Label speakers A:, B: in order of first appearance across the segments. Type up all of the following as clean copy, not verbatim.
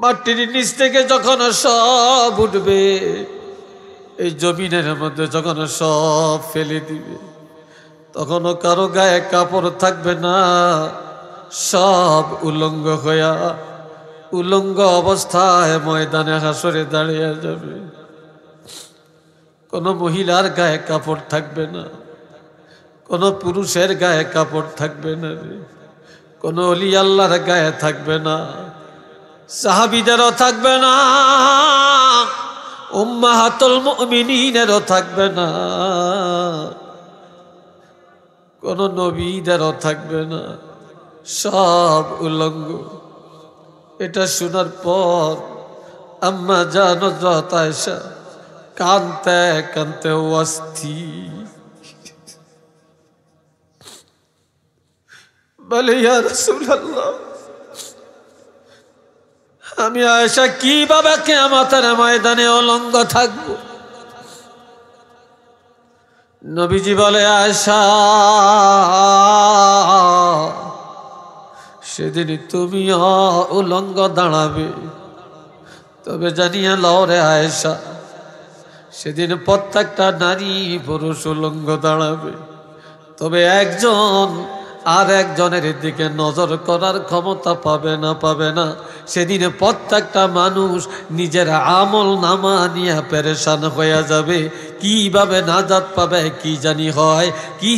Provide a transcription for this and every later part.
A: মাটির নিচ থেকে যখন সব উঠবে, এই জমিনের মধ্যে যখন সব ফেলে দিবে, তখনও কারো গায়ে কাপড় থাকবে না, সব উলঙ্গ হইয়া উলঙ্গ অবস্থায় ময়দানে হাসরে দাঁড়িয়ে যাবে। কোনো মহিলার গায়ে কাপড় থাকবে না, কোনো পুরুষের গায়ে কাপড় থাকবে না, কোনো ওলি আল্লাহর গায়ে থাকবে না, সাহাবীদেরও থাকবে না, উম্মাহাতুল মুমিনিনেরও থাকবে না, কোন নবীদেরও থাকবে না, সব উলঙ্গ। এটা শোনার পর আম্মা জান হযরত আয়েশা কাঁদতে কাঁদতে অস্থির, বলে ইয়া রাসূলুল্লাহ, আমি আয়েশা কিভাবে কিয়ামতের ময়দানে উলঙ্গ থাকব? নবীজি বলে, আয়েশা, সেদিন তুমিও উলঙ্গ দাঁড়াবে, তবে জানিয়ে লও রে আয়েশা, সেদিন প্রত্যেকটা নারী পুরুষ উলঙ্গ দাঁড়াবে, তবে একজন আর একজনের দিকে নজর করার ক্ষমতা পাবে না। সেদিন প্রত্যেকটা মানুষ নিজের আমল নামা নিয়ে পেরেশান হয়ে যাবে, কিভাবে নাজাত পাবে কি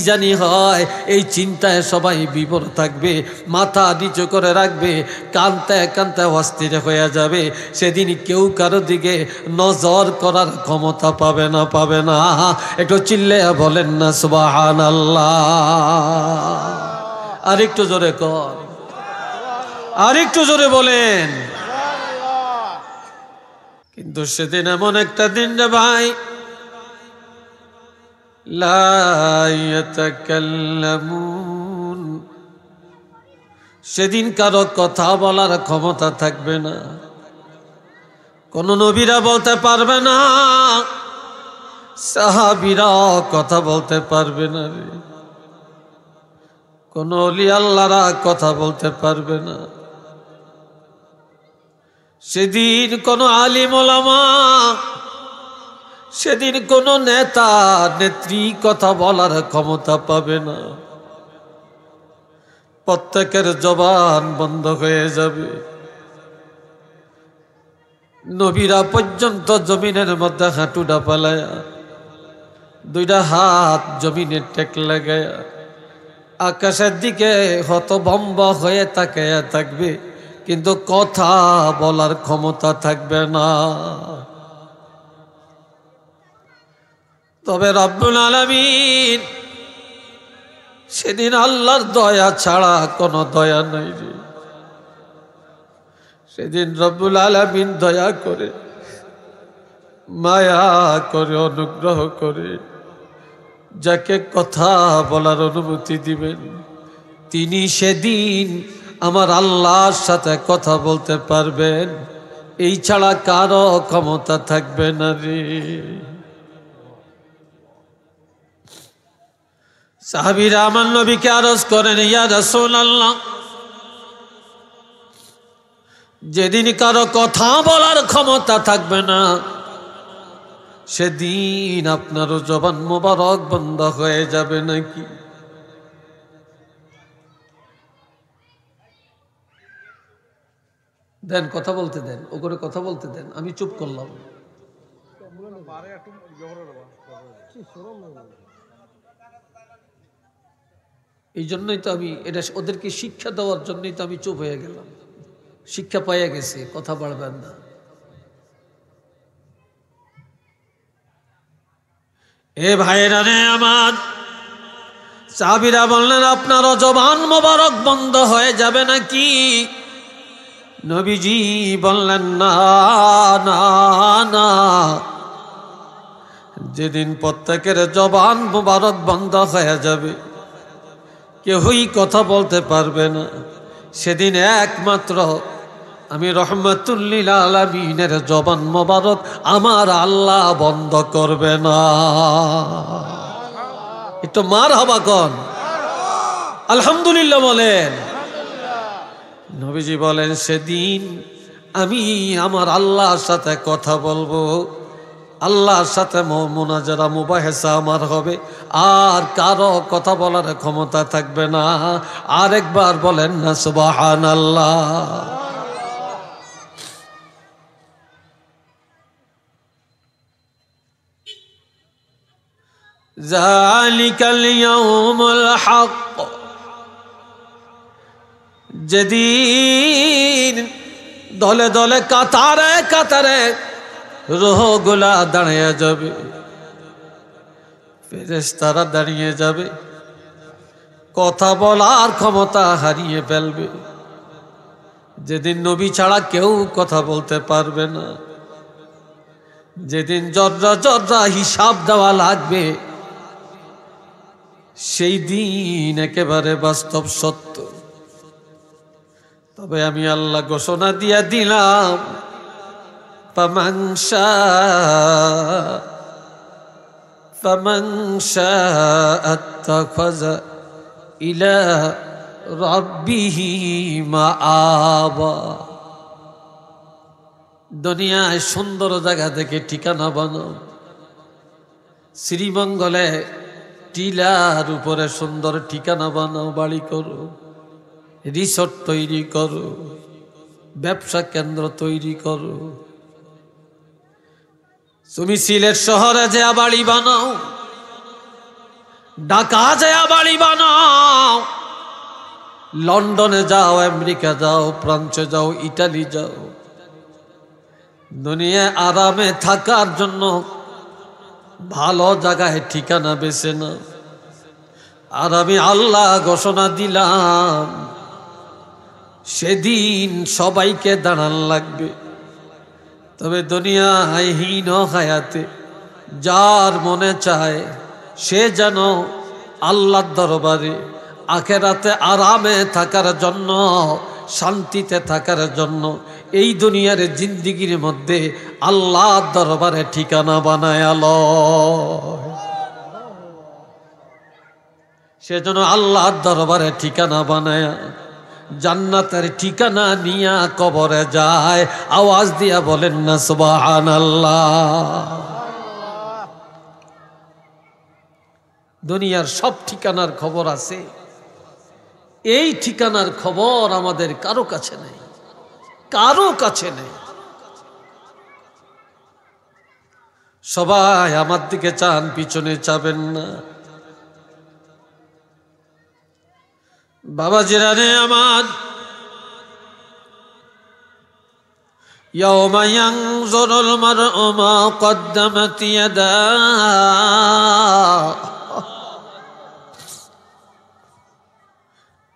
A: জানি হয়, এই চিন্তায় সবাই বিভোর থাকবে, মাথা নিচু করে রাখবে, কাঁদতে কাঁদতে অস্থির হয়ে যাবে। সেদিন কেউ কারো দিকে নজর করার ক্ষমতা পাবে না। একটু চিল্লে বলেন না সুবহানাল্লাহ। আরেকটু জোরে কর, আরেকটু জোরে বলেন। কিন্তু সেদিন এমন একটা দিন রে ভাই, লা ইয়াতাকাল্লামুন, সেদিন কারো কথা বলার ক্ষমতা থাকবে না, কোন নবীরা বলতে পারবে না, সাহাবীরাও কথা বলতে পারবে না, কোন ওলি আল্লাহরা কথা বলতে পারবে না। সেদিন কোন আলিম ওলামা, সেদিন কোন নেতা নেত্রী কথা বলার ক্ষমতা পাবে না, প্রত্যেকের জবান বন্ধ হয়ে যাবে। নবীরা পর্যন্ত জমিনের মধ্যে হাঁটুটা পালায়া, দুইটা হাত জমিনে টেক লাগায়া আকাশের দিকে হতভম্ব হয়ে তাকায়া থাকবে, কিন্তু কথা বলার ক্ষমতা থাকবে না। তবে রব্বুল আলামিন, সেদিন আল্লাহর দয়া ছাড়া কোনো দয়া নাই রে। সেদিন রব্বুল আলামিন দয়া করে, মায়া করে, অনুগ্রহ করে যাকে কথা বলার অনুমতি দিবেন, তিনি সেদিন আমার আল্লাহর সাথে কথা বলতে পারবেন, এই ছাড়া কারো ক্ষমতা থাকবে না রে। সাহাবীরা আমার নবীকে আরজ করেন, ইয়া রাসূলুল্লাহ, যেদিন কারো কথা বলার ক্ষমতা থাকবে না, সেদিন আপনারও জবান মোবারক বন্ধ হয়ে যাবে নাকি? দেন কথা বলতে দেন, ও করে কথা বলতে দেন, আমি চুপ করলাম। এই জন্যই তো আমি এটা ওদেরকে শিক্ষা দেওয়ার জন্যই তো আমি চুপ হয়ে গেলাম। শিক্ষা পাইয়া গেছে, কথা বাড়বেন না। এ ভাইরা রে আমার, সাহাবীরা বললেন, আপনারও জবান মোবারক বন্ধ হয়ে যাবে নাকি? নবীজি বললেন, না না না, যেদিন প্রত্যেকের জবান মোবারক বন্ধ হয়ে যাবে, কেউই কথা বলতে পারবে না, সেদিন একমাত্র আমি রহমাতুল লিল আলামিনের জবান মোবারক আমার আল্লাহ বন্ধ করবে না। একটু মারহাবা কোন, আলহামদুলিল্লাহ বলেন। নবীজি বলেন, সেদিন আমি আমার আল্লাহর সাথে কথা বলবো, আল্লাহর সাথে মুনাজারা মুবাহিসা আমার হবে, আর কারো কথা বলার ক্ষমতা থাকবে না। আরেকবার বলেন না সুবহানাল্লাহ। যালিকাল ইয়াউমুল হক, যেদিন দলে দলে কাতারে কাতারে রূহগুলা দাঁড়িয়ে যাবে, ফেরেশতারা দাঁড়িয়ে যাবে, কথা বলার ক্ষমতা হারিয়ে ফেলবে। যেদিন নবী ছাড়া কেউ কথা বলতে পারবে না, যেদিন জর্রা জর্রা হিসাব দেওয়া লাগবে, সেই দিন একেবারে বাস্তব সত্য। তবে আমি আল্লাহ ঘোষণা দিয়া দিলাম, ফামান শাআ আত্তাখাযা ইলা রাব্বিহি মাআবা। দুনিয়ায় সুন্দর জায়গা থেকে ঠিকানা বানাও, শ্রীমঙ্গলে টিলার উপরে সুন্দর ঠিকানা বানাও, বাড়ি করো, রিসোর্ট তৈরি করো, ব্যবসা কেন্দ্র তৈরি করো। তুমি সিলেট শহরে যে বাড়ি বানাও, ঢাকা যে বাড়ি বানাও, লন্ডনে যাও, আমেরিকা যাও, ফ্রান্সে যাও, ইটালি যাও, দুনিয়ায় আরামে থাকার জন্য ভালো জায়গায় ঠিকানা বেছে না। আর আমি আল্লাহ ঘোষণা দিলাম, সেদিন সবাইকে দাঁড়ান লাগবে। তবে দুনিয়ায় হীন হায়াতে যার মনে চায় সে যেন আল্লাহর দরবারে আখেরাতে আরামে থাকার জন্য, শান্তিতে থাকার জন্য এই দুনিয়ার জিন্দিগির মধ্যে আল্লাহর দরবারে ঠিকানা বানায় লয়। সেজন্য আল্লাহর দরবারে ঠিকানা বানায় জান্নাতের ঠিকানা নিয়া কবরে যায়। আওয়াজ দিয়া বলেন না সুবহানাল্লাহ। দুনিয়ার সব ঠিকানার খবর আছে, এই ঠিকানার খবর আমাদের কারো কাছে নেই, কারো কাছে নেই। সবাই আমার দিকে চান, পিছনে চাবেন না। বাবা জিরানে আমার, ইয়াউমা ইয়ানজুরুল মার'উ মা কদ্দামাত ইয়াদাহু,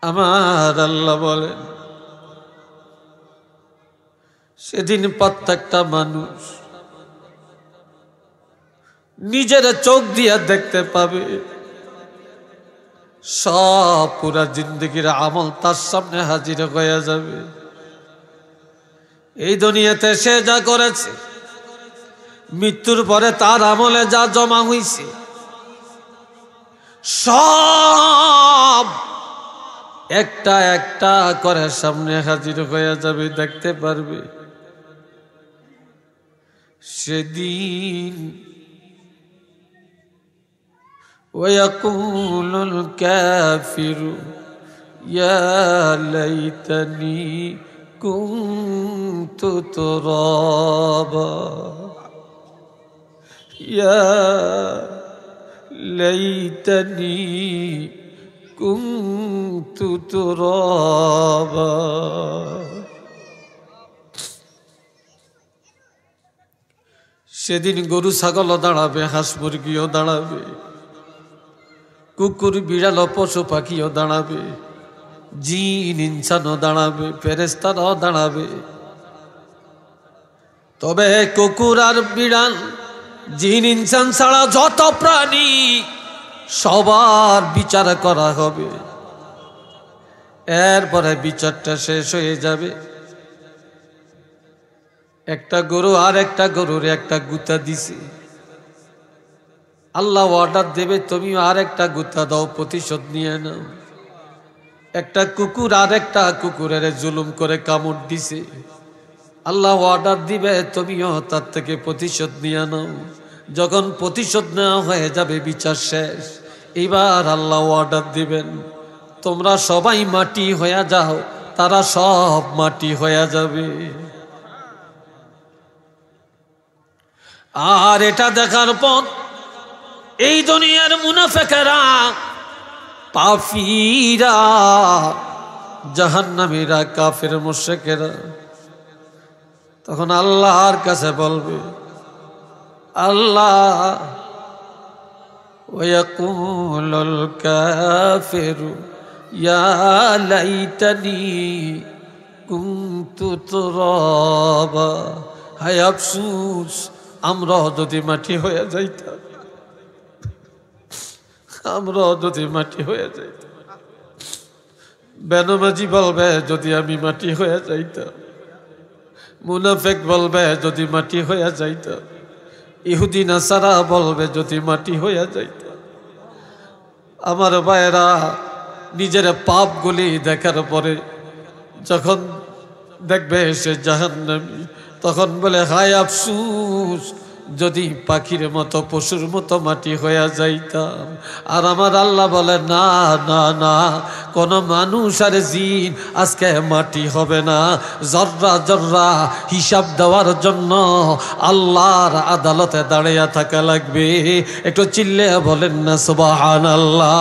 A: আমার আল্লাহ বলেন সেদিন প্রত্যেকটা মানুষ নিজের চোখ দিয়ে দেখতে পাবে, সব পুরা জিন্দগির আমল তার সামনে হাজির হয়ে যাবে। এই দুনিয়াতে সে যা করেছে, মৃত্যুর পরে তার আমলে যা জমা হইছে, সব একটা একটা করে সামনে হাজির হয়ে যাবে, দেখতে পারবে। সেদিন ويقول الكافر يا ليتني كنت ترابا يا ليتني كنت ترابا। সেদিন গরু ছাগলও দাঁড়াবে, হাঁস মুরগিও দাঁড়াবে, কুকুর বিড়াল পশু পাখিও দাঁড়াবে, জিন ইনসানও দাঁড়াবে, ফেরেশতারাও দাঁড়াবে। তবে কুকুর আর বিড়াল, জিন ইনসান ছাড়া যত প্রাণী সবার বিচার করা হবে। এরপরে বিচারটা শেষ হয়ে যাবে। একটা গরু আর একটা গরুর একটা গুতা দিছে, আল্লাহ অর্ডার দেবে তুমি আর একটা গুতা দাও, প্রতিশোধ নিয়ে নাও। একটা কুকুর আর একটা কুকুরের জুলুম করে কামড় দিছে, আল্লাহ অর্ডার দিবে, তুমিও তার থেকে প্রতিশোধ নিয়ে নাও। যখন প্রতিশোধ নেওয়া হয়ে যাবে, বিচার শেষ, এবার আল্লাহ অর্ডার দিবেন, তোমরা সবাই মাটি হয়ে যাও। তারা সব মাটি হয়ে যাবে। আর এটা দেখার পর এই দুনিয়ার মুনাফিকেরা, পাপীরা, জাহান্নামীরা, কাফের মুশরিকেরা তখন আল্লাহর কাছে বলবে, আল্লাহ, ওয়ায়াকুলুল কাফিরু ইয়া লাইতানি কুনতু তুরাবা, হায় আফসোস, আমরা যদি মাটি হয়ে যাইতাম, আমরা যদি মাটি হয়ে যাইতাম। বেনমাজি বলবে, যদি আমি মাটি হয়ে যাইতাম। মুনাফিক বলবে, যদি মাটি হয়ে যাইতাম। ইহুদি নাসারা বলবে, যদি মাটি হয়ে যাইতাম। আমার ভাইয়েরা, নিজের পাপগুলি দেখার পরে যখন দেখবে সে জাহান্নামী, তখন বলে, হায় আফসোস, যদি পাখির মতো, পশুর মতো মাটি হয়ে যাইতাম। আর আমার আল্লাহ বলে, না না না, কোন মানুষ আর জিন আজকে মাটি হবে না। জর্রা জর্রা হিসাব দেওয়ার জন্য আল্লাহর আদালতে দাঁড়িয়ে থাকা লাগবে। একটু চিল্লে বলেন না সুবহানাল্লাহ।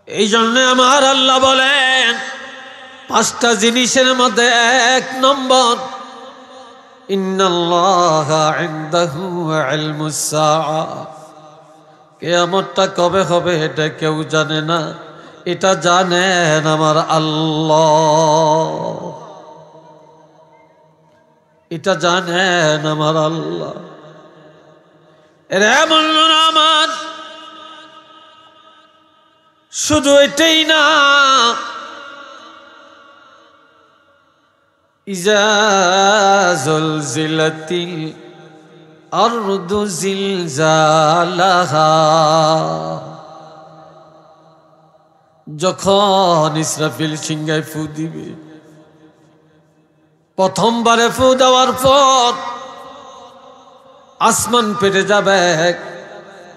A: এই জন্য আমার আল্লাহ বলেন, পাঁচটা জিনিসের মধ্যে এক নম্বর, ইন্নাল্লাহা ইনদাহু ইলমুস সাআ, কিয়ামতটা কবে হবে এটা কেউ জানে না, এটা জানেন আমার আল্লাহ, এটা জানেন আমার আল্লাহ। এরা বললেন আমার, শুধু এটাই না, ইজা যুলজিলাতিল আরদু জিলজালাহা, যখন ইসরাফিল সিংহায় ফু দিবে, প্রথমবারে ফু দেওয়ার পর আসমান পেটে যাবে,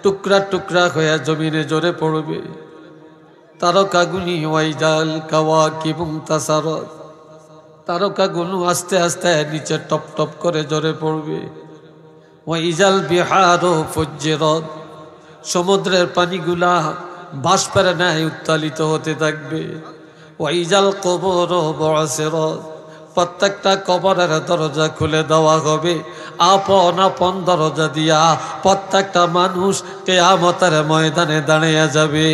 A: টুকরা টুকরা হয়ে জমিনে জোরে পড়বে। তারকাগুলি ওয়াইজাল কাওয়াকিবু তাসারাত, তারকাগুলো আস্তে আস্তে নিচে টপ টপ করে ঝরে পড়বে। ওয়াইজাল বিহারু ফুজ্জিরাত, সমুদ্রের পানিগুলা বাষ্পের ন্যায় উত্তালিত হতে থাকবে। ওয়াইজাল কুবুরু বুসিরাত, প্রত্যেকটা কবরের দরজা খুলে দেওয়া হবে আপন আপন দরজা দিয়া। প্রত্যেকটা মানুষ কিয়ামতের ময়দানে দাঁড়িয়ে যাবে।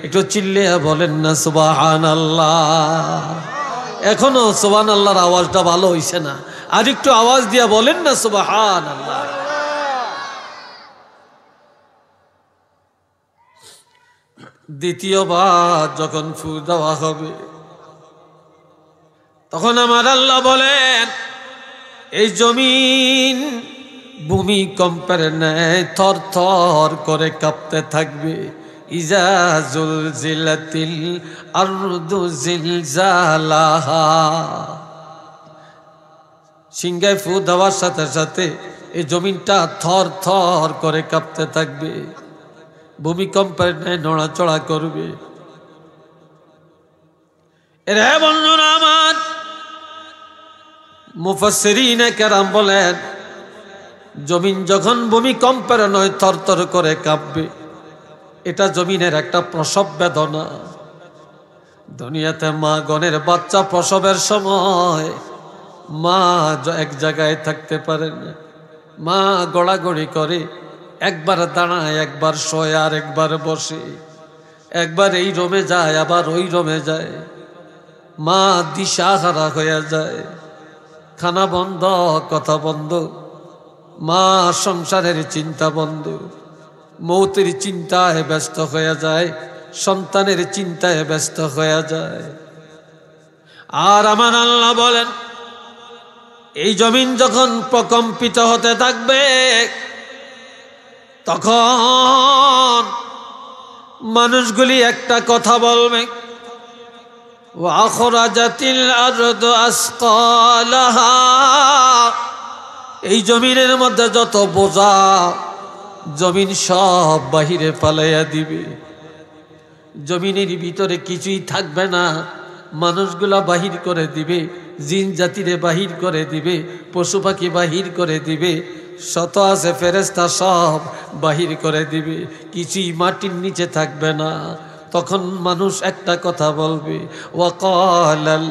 A: একটু চিল্লিয়ে বলেন না সুবহানাল্লাহ। এখনো সুবহানাল্লাহর আওয়াজটা ভালো হইছে না, আর একটু আওয়াজ দিয়া বলেন না সুবহানাল্লাহ। দ্বিতীয়বার যখন ফু দেওয়া হবে, তখন আমার আল্লাহ বলেন, এই জমিন ভূমিকম্পের ন্যায় থর থর করে কাঁপতে থাকবে। ইজা যুলজিলাতিল আরদু জিলজালাহা, সিংহায় ফু দেওয়ার সাথে সাথে এই জমিনটা থর থর করে কাঁপতে থাকবে, ভূমিকম্পের ন্যায় নড়াচড়া করবে। এর বন্ধুরা আমার, মুফাসসিরিনে কেরাম বলেন, জমিন যখন ভূমিকম্পের নয় থরথর করে কাঁপবে, এটা জমিনের একটা প্রসব বেদনা। দুনিয়াতে মা গণের বাচ্চা প্রসবের সময় মা এক জায়গায় থাকতে পারে না, মা গড়াগড়ি করে, একবার দাঁড়ায়, একবার শোয়, আর একবার বসে, একবার এই রোমে যায়, আবার ওই রোমে যায়। মা দিশাহারা হয়ে যায়, খানা বন্ধ, কথা বন্ধ, মা সংসারের চিন্তা বন্ধ, মৌতের চিন্তায় ব্যস্ত হয়ে যায়, সন্তানের চিন্তায় ব্যস্ত হয়ে যায়। আর আমার আল্লাহ বলেন, এই জমিন যখন প্রকম্পিত হতে থাকবে তখন মানুষগুলি একটা কথা বলবে, ওয়াখরাজাতিল আরদু আসকালাহা, এই জমিনের মধ্যে যত বোঝা জমিন সব বাহিরে ফালাইয়া দিবে। জমিনের ভিতরে কিছুই থাকবে না, মানুষগুলা বাহির করে দিবে, জিন জাতিরে বাহির করে দিবে, পশু পাখি বাহির করে দিবে, শত আছে ফেরেশতা সব বাহির করে দিবে, কিছুই মাটির নিচে থাকবে না। তখন মানুষ একটা কথা বলবে, ওয়াকালাল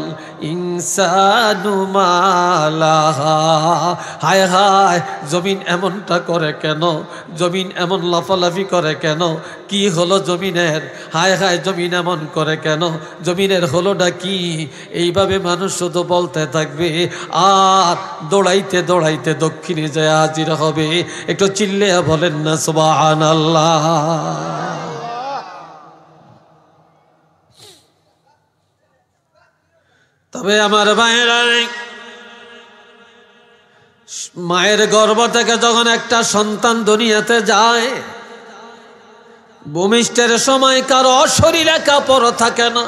A: ইনসানু মালাহা, হায় হায় জমিন এমনটা করে কেন, জমিন এমন লাফালাফি করে কেন, কি হলো জমিনের, হায় হায় জমিন এমন করে কেন, জমিনের হলোটা কি। এইভাবে মানুষ শুধু বলতে থাকবে আর দৌড়াইতে দৌড়াইতে দক্ষিণে যায় হাজির হবে। একটু চিল্লে বলেন না সুবহানাল্লাহ। তবে আমার ভাইয়েরা, মায়ের গর্ভ থেকে যখন একটা সন্তান দুনিয়াতে যায়, ভূমিষ্ঠের সময় কারো শরীরে কাপড় থাকে না,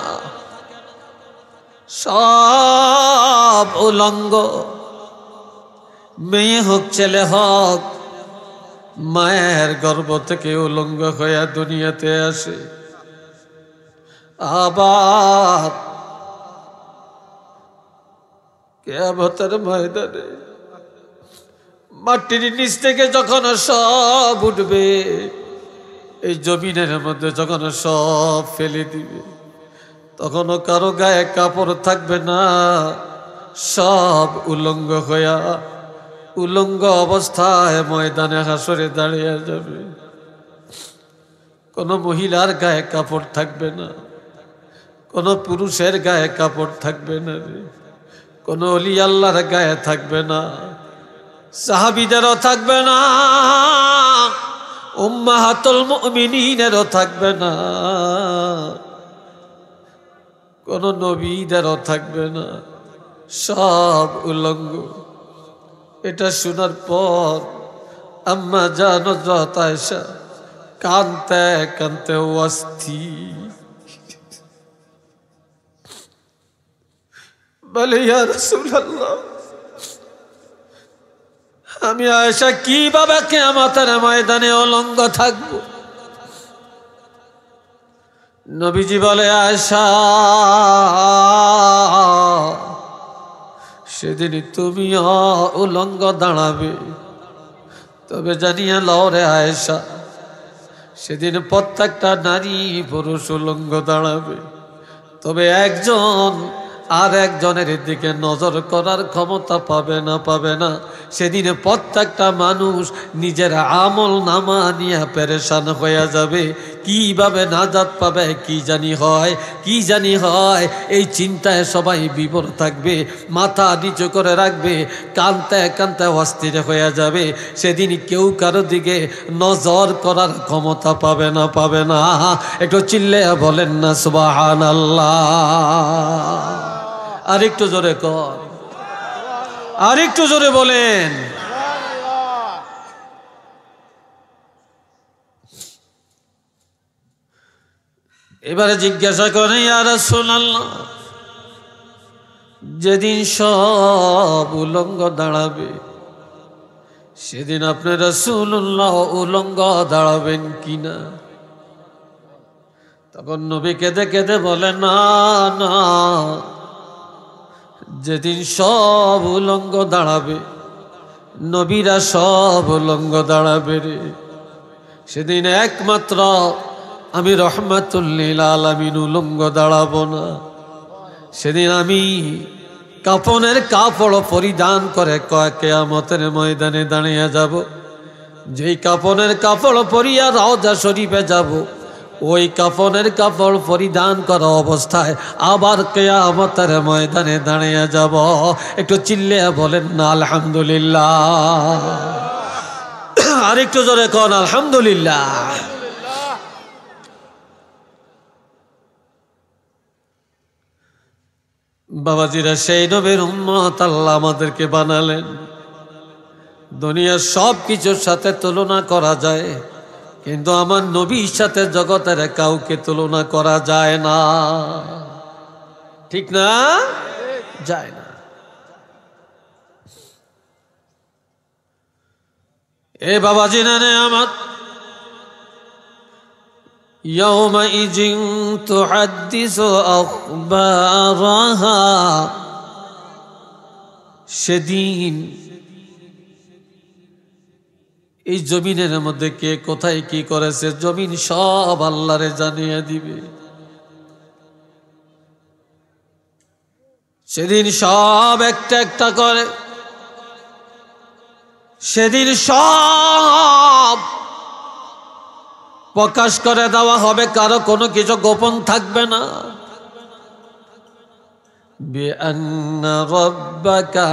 A: সব উলঙ্গ, মেয়ে হোক ছেলে হোক, মায়ের গর্ভ থেকে উলঙ্গ হয়ে দুনিয়াতে আসে। আবার কিয়ামতের ময়দানে মাটির নিচ থেকে যখন সব উঠবে, এই জমিনের মধ্যে যখন সব ফেলে দিবে, তখনও কারো গায়ে কাপড় থাকবে না, সব উলঙ্গ হইয়া উলঙ্গ অবস্থায় ময়দানে হাসরে দাঁড়িয়ে যাবে। কোনো মহিলার গায়ে কাপড় থাকবে না, কোনো পুরুষের গায়ে কাপড় থাকবে না, কোন ওলি আল্লাহর গায়ে থাকবে না, সাহাবীদেরও থাকবে না, উম্মাহাতুল মুমিনিনেরও থাকবে না, কোন নবীদেরও থাকবে না, সব উলঙ্গ। এটা শোনার পর আম্মা জান হযরত আয়েশা কাঁদতে কাঁদতে অস্থির, বলে ইয়া রাসূলুল্লাহ, আমি আয়েশা কিভাবে কিয়ামতের ময়দানে উলঙ্গ থাকব? নবীজি বলে, আয়েশা সেদিন তুমিও উলঙ্গ দাঁড়াবে, তবে জানিয়ে লও রে আয়েশা, সেদিন প্রত্যেকটা নারী পুরুষ উলঙ্গ দাঁড়াবে, তবে একজন আর একজনের দিকে নজর করার ক্ষমতা পাবে না। সেদিনে প্রত্যেকটা মানুষ নিজের আমল নামা নিয়ে পেরেশান হয়ে যাবে, কিভাবে নাজাত পাবে কি জানি হয়, এই চিন্তায় সবাই বিভোর থাকবে, মাথা নিচু করে রাখবে, কাঁদতে কাঁদতে অস্থির হয়ে যাবে। সেদিন কেউ কারো দিকে নজর করার ক্ষমতা পাবে না। একটু চিল্লে বলেন না সুবহানাল্লাহ। আরেকটু জোরে কর, আরেকটু জোরে বলেন। এবারে জিজ্ঞাসা করেন, ইয়া রাসূলুল্লাহ, যেদিন সব উলঙ্গ দাঁড়াবে, সেদিন আপনি রাসূলুল্লাহ উলঙ্গ দাঁড়াবেন কিনা? তখন নবী কেঁদে কেঁদে বলে, না, যেদিন সব উলঙ্গ দাঁড়াবে, নবীরা সব উলঙ্গ দাঁড়াবে রে, সেদিন একমাত্র আমি রহমাতুল লিল আলামিন উলঙ্গ দাঁড়াবো না। সেদিন আমি কাফনের কাপড় পরিধান করে কিয়ামতের ময়দানে দাঁড়িয়ে যাব। যেই কাফনের কাপড় পরিয়া রওজা শরীফে যাব, ওই কাফনের কাপড় পরিধান করা অবস্থায় আবার কিয়ামতের ময়দানে দাঁড়িয়ে যাব। একটু চিল্লে বলেন না আলহামদুলিল্লাহ। আরেকটু জোরে কোন আলহামদুলিল্লাহ। বাবাজিরা, সেই নবীর উম্মত আল্লাহ আমাদেরকে বানালেন। দুনিয়ার সব কিছুর সাথে তুলনা করা যায়, কিন্তু আমার নবীর সাথে জগতের কাউকে তুলনা করা যায় না। ঠিক না? যায় না। এ বাবাজি না আমার يومئذ تحدث أخبارها, সেদিন এই জমিনের মধ্যে কে কোথায় কি করেছে জমিন সব আল্লাহরে জানিয়ে দিবে। সেদিন সব একটা একটা করে, সেদিন সব প্রকাশ করে দেওয়া হবে, কারো কোনো কিছু গোপন থাকবে না। বিআন্না রাব্বাকা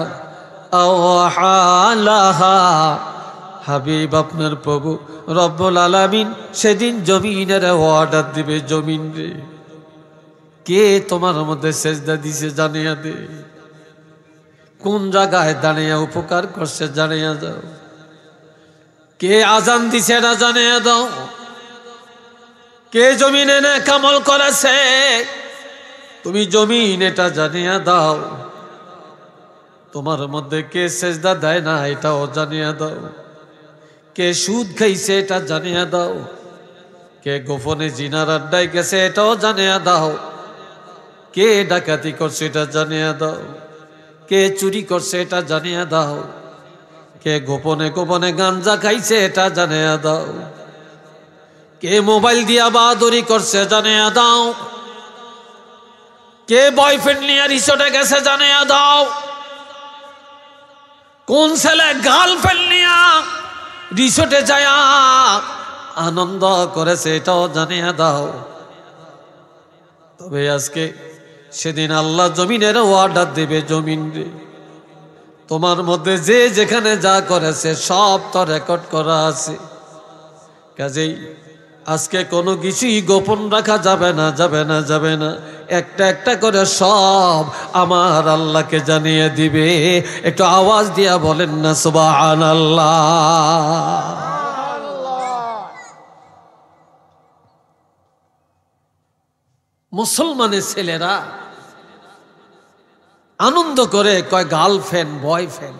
A: আওহা লাহা, হাবিব আপনার প্রভু রব্বুল আলামিন সেদিন জমিনের অর্ডার দিবে, জমিন রে কে তোমার মধ্যে সেজদা দিছে জানিয়ে দে, কোন জায়গায় দাঁড়িয়ে উপকার করছে জানিয়ে দাও, কে আজান দিছে না জানিয়ে দাও, কে জমিনে নেক আমল করেছে তুমি জমিন এটা জানিয়ে দাও, তোমার মধ্যে কে সেজদা দেয় না এটাও জানিয়ে দাও, কে সুদ খাইছে এটা জানিয়ে দাও, কে গোপনে জিনার আড্ডায় গেছে এটাও জানিয়ে দাও, কে ডাকাতি করছে এটা জানিয়ে দাও, কে চুরি করছে এটা জানিয়ে দাও, কে গোপনে গোপনে গাঞ্জা খাইছে এটা জানিয়ে দাও, কে মোবাইল দিয়া বাহাদুরি করছে জানিয়ে দাও, কে বয়ফ্রেন্ড নিয়ে রিসোর্টে গেছে জানিয়ে দাও, কোন ছেলে গার্লফ্রেন্ড নিয়ে রিসোর্টে যায় আনন্দ করেছে এটাও জানিয়ে দাও। তবে আজকে সেদিন আল্লাহ জমিনের অর্ডার দেবে, জমিন রে তোমার মধ্যে যে যেখানে যা করেছে সব তো রেকর্ড করা আছে, কাজেই আজকে কোনো কিছুই গোপন রাখা যাবে না, যাবে না, যাবে না, একটা একটা করে সব আমার আল্লাহকে জানিয়ে দিবে। একটু আওয়াজ দিয়া বলেন না সুবহানাল্লাহ। মুসলমানের ছেলেরা আনন্দ করে কয় গার্লফ্রেন্ড বয়ফ্রেন্ড,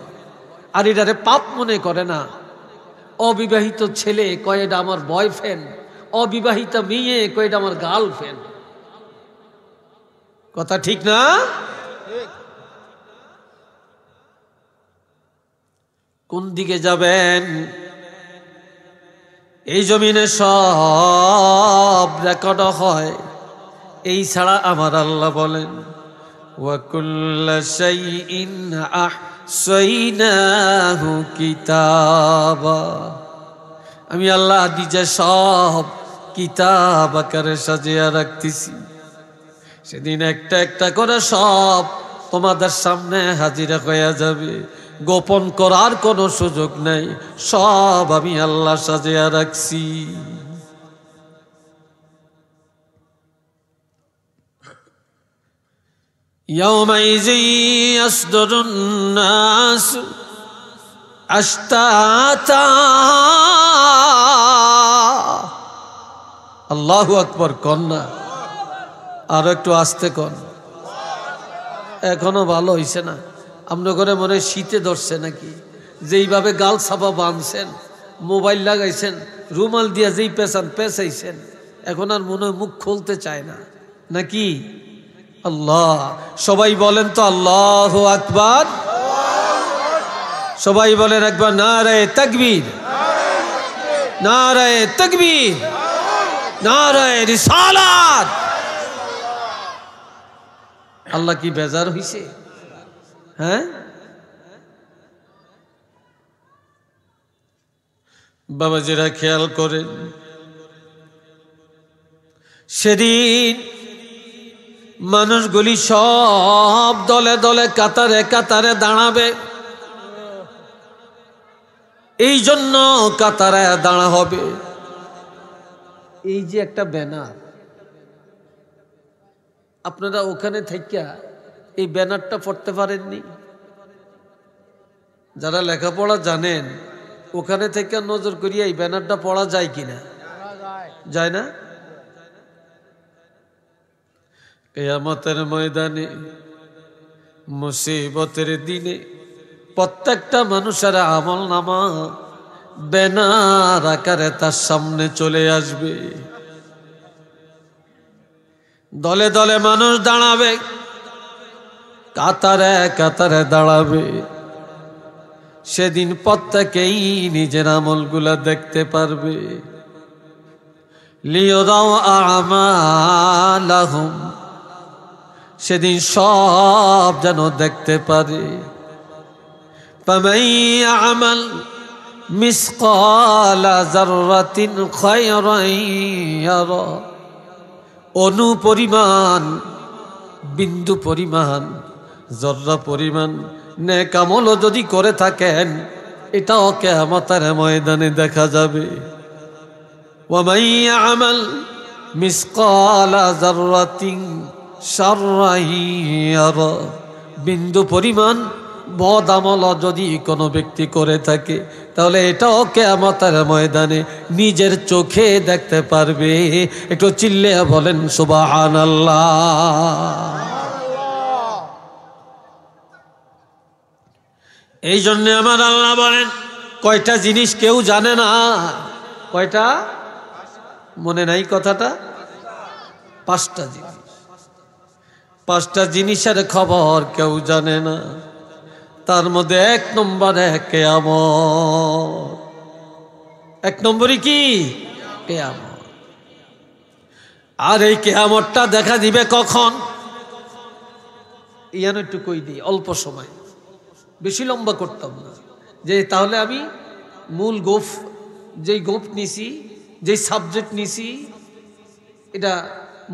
A: আর এটারে পাপ মনে করে না। অবিবাহিত ছেলে কয় এটা আমার বয়ফ্রেন্ড, অবিবাহিত মেয়ে কয় এটা আমার গার্লফ্রেন্ড। কথা ঠিক না? কোন দিকে যাবেন? এই জমিনে সব রেকর্ড হয়, এই ছাড়া আমার আল্লাহ বলেন ওয়াকুল্লা শাইইন আহসাইনাহু কিতাবা, আমি আল্লাহ নিজে সব কিতাব আকারে সাজিয়ে রাখতেছি। সেদিন একটা একটা করে সব তোমাদের সামনে হাজিরা হয়ে যাবে, গোপন করার কোনো সুযোগ নেই, সব আমি আল্লাহ সাজিয়ে রাখছি। يومئذ يصدر الناس أشتاتا, আল্লাহু আকবার কন্যা, আর একটু আস্তে কন, এখনো ভালো হইছে না। আপনার ঘরে মনে শীতে ধরছে নাকি? যেইভাবে গাল ছাপা বাঁধছেন, মোবাইল লাগাইছেন, রুমাল দিয়া যেই পেঁচাইছেন, এখন আর মনে হয় মুখ খুলতে চায় না নাকি? আল্লাহ, সবাই বলেন তো আল্লাহু আকবার। সবাই বলেন একবার নারায়ে তাকবীর, নারায়ে তাকবীর, নারায়ে রিসালাত। আল্লাহ কি বেজার হইছে? হ্যাঁ, বাবাজিরা খেয়াল করেন, সেদিন মানুষগুলি সব দলে দলে কাতারে কাতারে দাঁড়াবে। এই জন্য কাতারে দাঁড়া হবে। এই যে একটা ব্যানার, আপনারা ওখানে থেকে এই ব্যানারটা পড়তে পারেননি? যারা লেখাপড়া জানেন ওখানে থেকে নজর করিয়া এই ব্যানারটা পড়া যায় কিনা? যায় না? কিয়ামতের ময়দানে মুসিবতের দিনে প্রত্যেকটা মানুষের আমলনামা ব্যানার আকারে তার সামনে চলে আসবে। দলে দলে মানুষ দাঁড়াবে, কাতারে কাতারে দাঁড়াবে। সেদিন প্রত্যেকেই নিজের আমলগুলা দেখতে পারবে। লিয়ারাউ আমালাহুম, সেদিন সব যেন দেখতে পারে। ফামান ইয়ামাল মিসকালা যাররাতিন খায়রান ইয়ারা, অনু পরিমাণ, বিন্দু পরিমাণ, জর্রা পরিমাণ নেক আমল যদি করে থাকেন এটাও কিয়ামতের ময়দানে দেখা যাবে। ওয়ামান ইয়ামাল মিসকালা যাররাতিন শাররান ইয়ারা, বিন্দু পরিমাণ বদ আমল যদি কোনো ব্যক্তি করে থাকে তাহলে এটাও কিয়ামতের ময়দানে নিজের চোখে দেখতে পারবে। একটু চিল্লে বলেন সুবহানাল্লাহ। এই জন্য আমার আল্লাহ বলেন কয়টা জিনিস কেউ জানে না। কয়টা? মনে নাই কথাটা? 5টা জিনিস। 5টা জিনিসের খবর কেউ জানে না। তার মধ্যে 1 নম্বরে কিয়ামত। 1 নম্বরে কি? কিয়ামত। আর এই কিয়ামতটা দেখা দিবে কখন? ইয়ান একটু কই দিই অল্প সময়, বেশি লম্বা করতাম না। যে তাহলে আমি মূল যেই গোপ নিছি, যেই সাবজেক্ট নিছি, এটা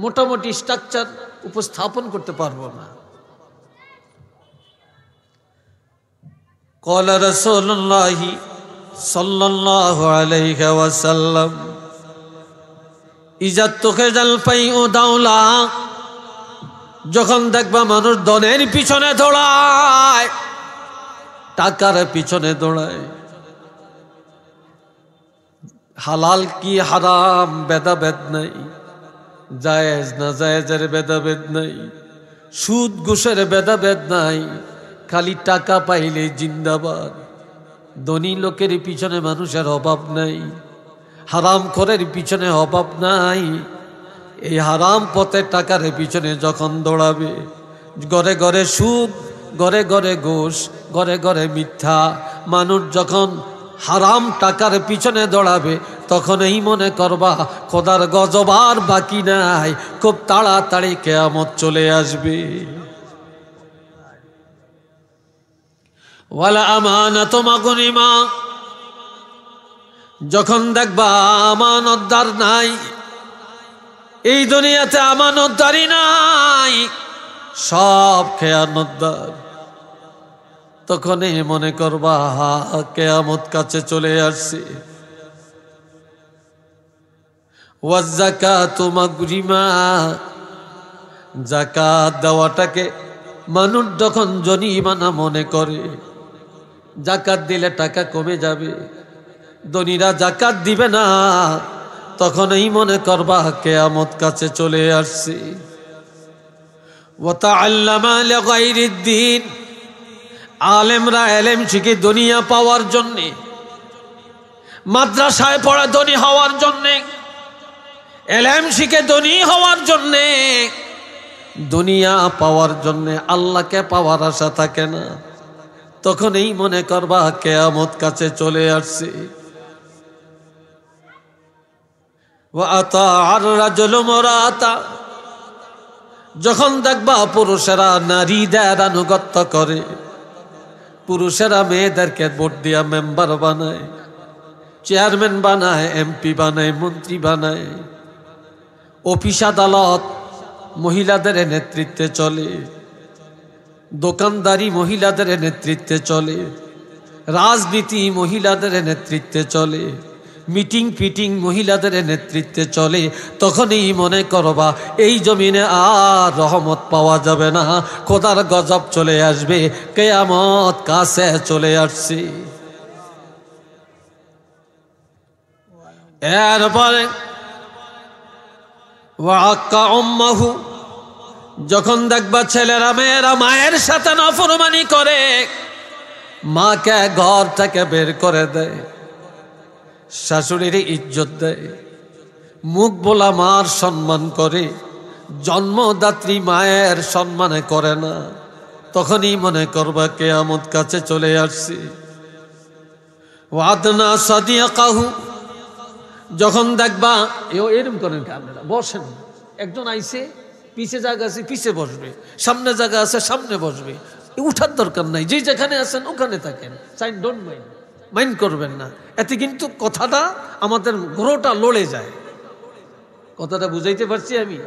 A: মোটামুটি স্ট্রাকচার উপস্থাপন করতে পারবো না। ক্বালা রাসূলুল্লাহ সাল্লাল্লাহু আলাইহি ওয়াসাল্লাম ইজা তুখিজাল ফাইউ দাওলা, যখন দেখবা মানুষ ধনের পিছনে দৌড়ায়, টাকার পিছনে দৌড়ায়, হালাল কি হারাম ভেদাভেদ নাই, জায়েজ না জায়েজের ভেদাভেদ নাই, সুদ ঘুষের ভেদাভেদ নাই, খালি টাকা পাইলে জিন্দাবাদ। ধনী লোকের পিছনে মানুষের অভাব নাই, হারাম খোরের পিছনে অভাব নাই। এই হারাম পথে টাকার পিছনে যখন দৌড়াবে, ঘরে ঘরে সুদ, ঘরে ঘরে ঘুষ, ঘরে ঘরে মিথ্যা, মানুষ যখন হারাম টাকার পিছনে দৌড়াবে তখন এই মনে করবা খোদার গজব আর বাকি নাই, খুব তাড়াতাড়ি কিয়ামত চলে আসবে। ওয়ালা আমানাতু মাগনিমা, যখন দেখবা আমানতদার নাই, এই দুনিয়াতে আমানতদারি নাই, সব খেয়ানতদার, তখনই মনে করবা কিয়ামত কাছে চলে আসছে। ওয়াজ যাকাতু মাগরিমা, যাকাত দেওয়াটাকে মানুষ যখন জরিমানা মনে করে, যাকাত দিলে টাকা কমে যাবে, ধনীরা যাকাত দিবে না, তখন এই মনে করবা কিয়ামত কাছে চলে আসছে। ওয়া তাআল্লামা লিগাইরিদ দ্বীন, আলেমরা এলেম শিখে দুনিয়া পাওয়ার জন্যে, মাদ্রাসায় পড়া ধনী হওয়ার জন্যে, এলেম শিখে ধনী হওয়ার জন্যে, দুনিয়া পাওয়ার জন্যে, আল্লাহকে পাওয়ার আশা থাকে না, তখন এই মনে করবা কিয়ামত কাছে চলে আসছে। ওয়া আতাআর রাজুলু মুরাতা, যখন দেখবা পুরুষেরা নারীদের আনুগত্য করে, পুরুষেরা মেয়েদেরকে ভোট দিয়া মেম্বার বানায়, চেয়ারম্যান বানায়, এমপি বানায়, মন্ত্রী বানায়, অফিস আদালত মহিলাদের নেতৃত্বে চলে, দোকানদারি মহিলাদের নেতৃত্বে চলে, রাজনীতি মহিলাদের নেতৃত্বে চলে, মিটিং ফিটিং মহিলাদের নেতৃত্বে চলে, তখনই মনে করবা এই জমিনে আর রহমত পাওয়া যাবে না, খোদার গজব চলে আসবে, কিয়ামত কাছে চলে আসছে। এরপরে ওয়াক্কা উম্মাহু, যখন দেখবা ছেলেরা মেয়েরা মায়ের সাথে নাফরমানি করে, মাকে ঘর থেকে বের করে দেয়, শাশুড়ির ইজ্জত দেয়, মুখ বলা মার সম্মান করে, জন্মদাত্রী মায়ের সম্মান করে না, তখনই মনে করবা কিয়ামত কাছে চলে আসছে। ওয়াদনা সাদিয়াকাহু, যখন দেখবা এরকম করেন আপনারা, বসেন, একজন আইছে পিছে জায়গা আছে পিছে বসবে, সামনে জায়গা আছে সামনে বসবে, উঠার দরকার নাই, যে যেখানে আছেন ওখানে থাকেন, সাইন ডোন্ট মাইন্ড করবেন না। এতে কিন্তু কথাটা আমাদের গ্রহটা লড়ে যায়। কথাটা বুঝাইতে পারছি আমি?